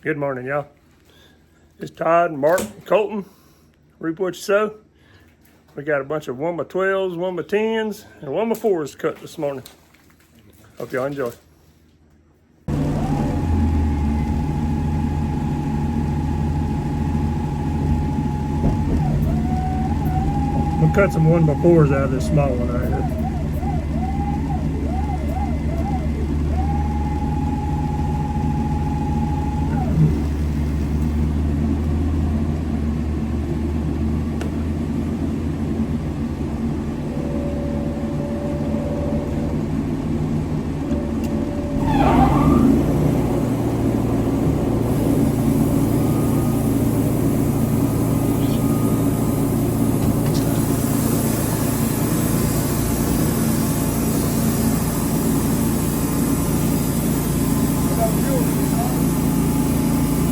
Good morning, y'all. It's Todd, Mark, Colton. Reap what you sow. We got a bunch of 1x12s, 1x10s, and 1x4s cut this morning. Hope y'all enjoy. We'll cut some 1x4s out of this small one right here.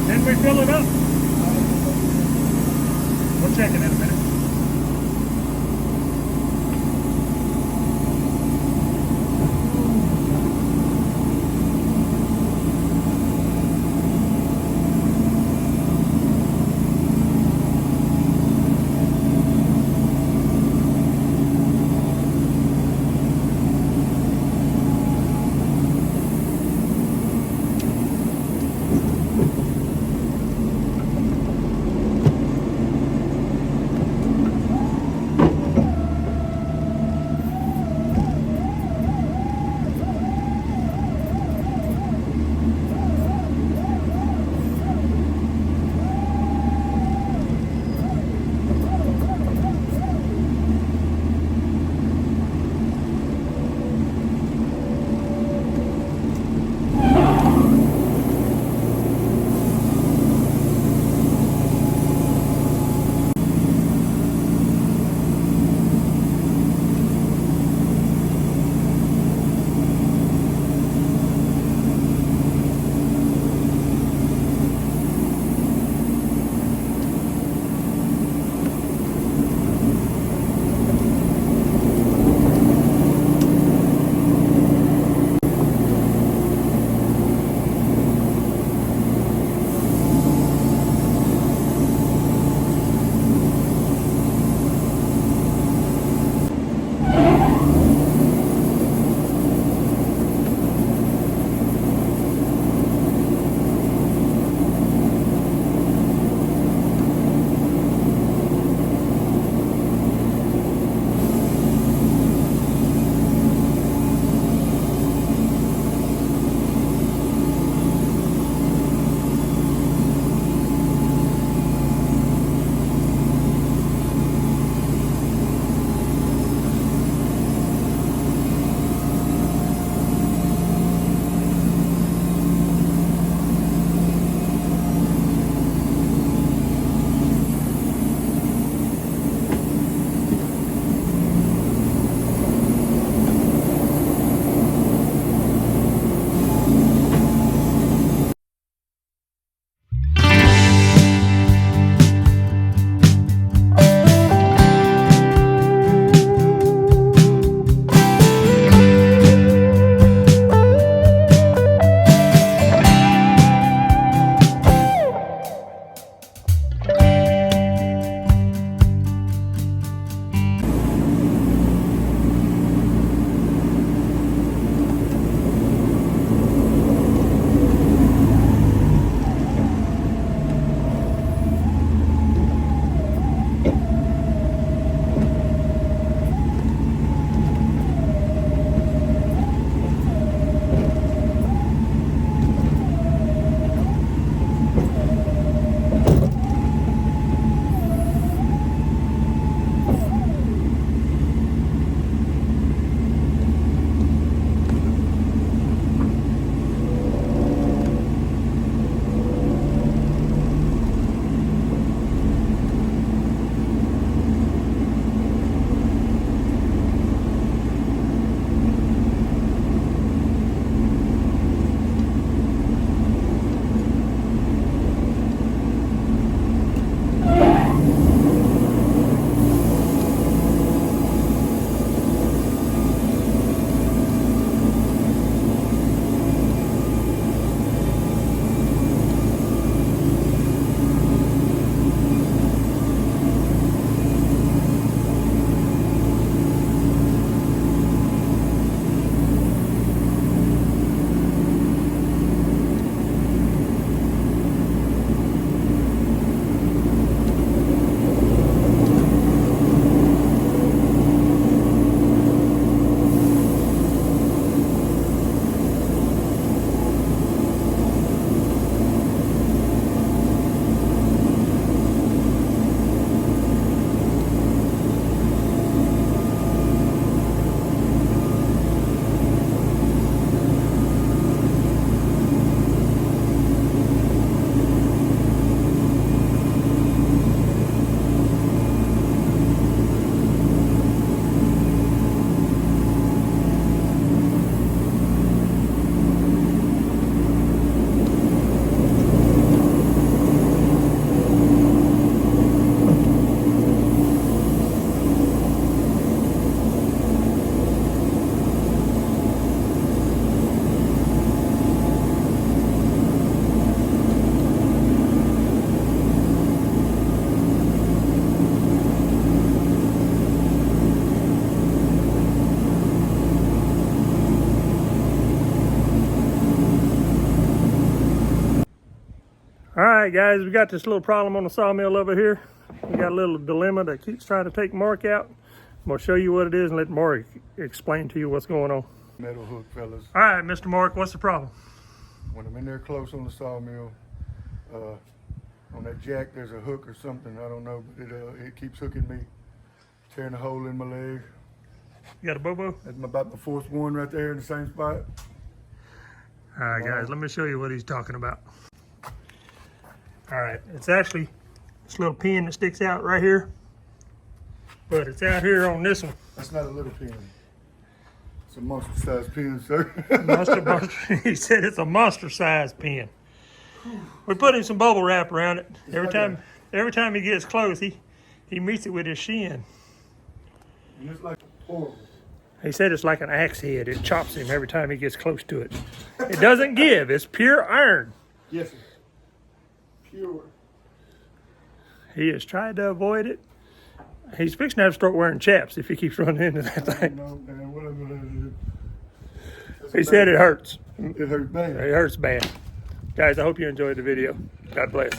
Can we fill it up? We'll check it in a minute. All right, guys, we got this little problem on the sawmill over here. We got a little dilemma that keeps trying to take Mark out. I'm gonna show you what it is and let Mark explain to you what's going on. Metal hook, fellas. All right, Mr. Mark, what's the problem? When I'm in there close on the sawmill, on that jack, there's a hook or something. I don't know, but it keeps hooking me, tearing a hole in my leg. You got a bobo? That's about the fourth one right there in the same spot. All right, guys, let me show you what he's talking about. All right, it's actually this little pin that sticks out right here, but it's out here on this one. That's not a little pin. It's a monster-sized pin, sir. Monster. He said it's a monster-sized pin. We put him some bubble wrap around it. Every time he gets close, he meets it with his shin. And it's like horrible. He said it's like an axe head. It chops him every time he gets close to it. It doesn't give. It's pure iron. Yes, sir. Pure. He has tried to avoid it. He's fixing to have to start wearing chaps if he keeps running into that thing. No, man, what I'm gonna do? He said it hurts. It hurts bad. It hurts bad. Guys, I hope you enjoyed the video. God bless.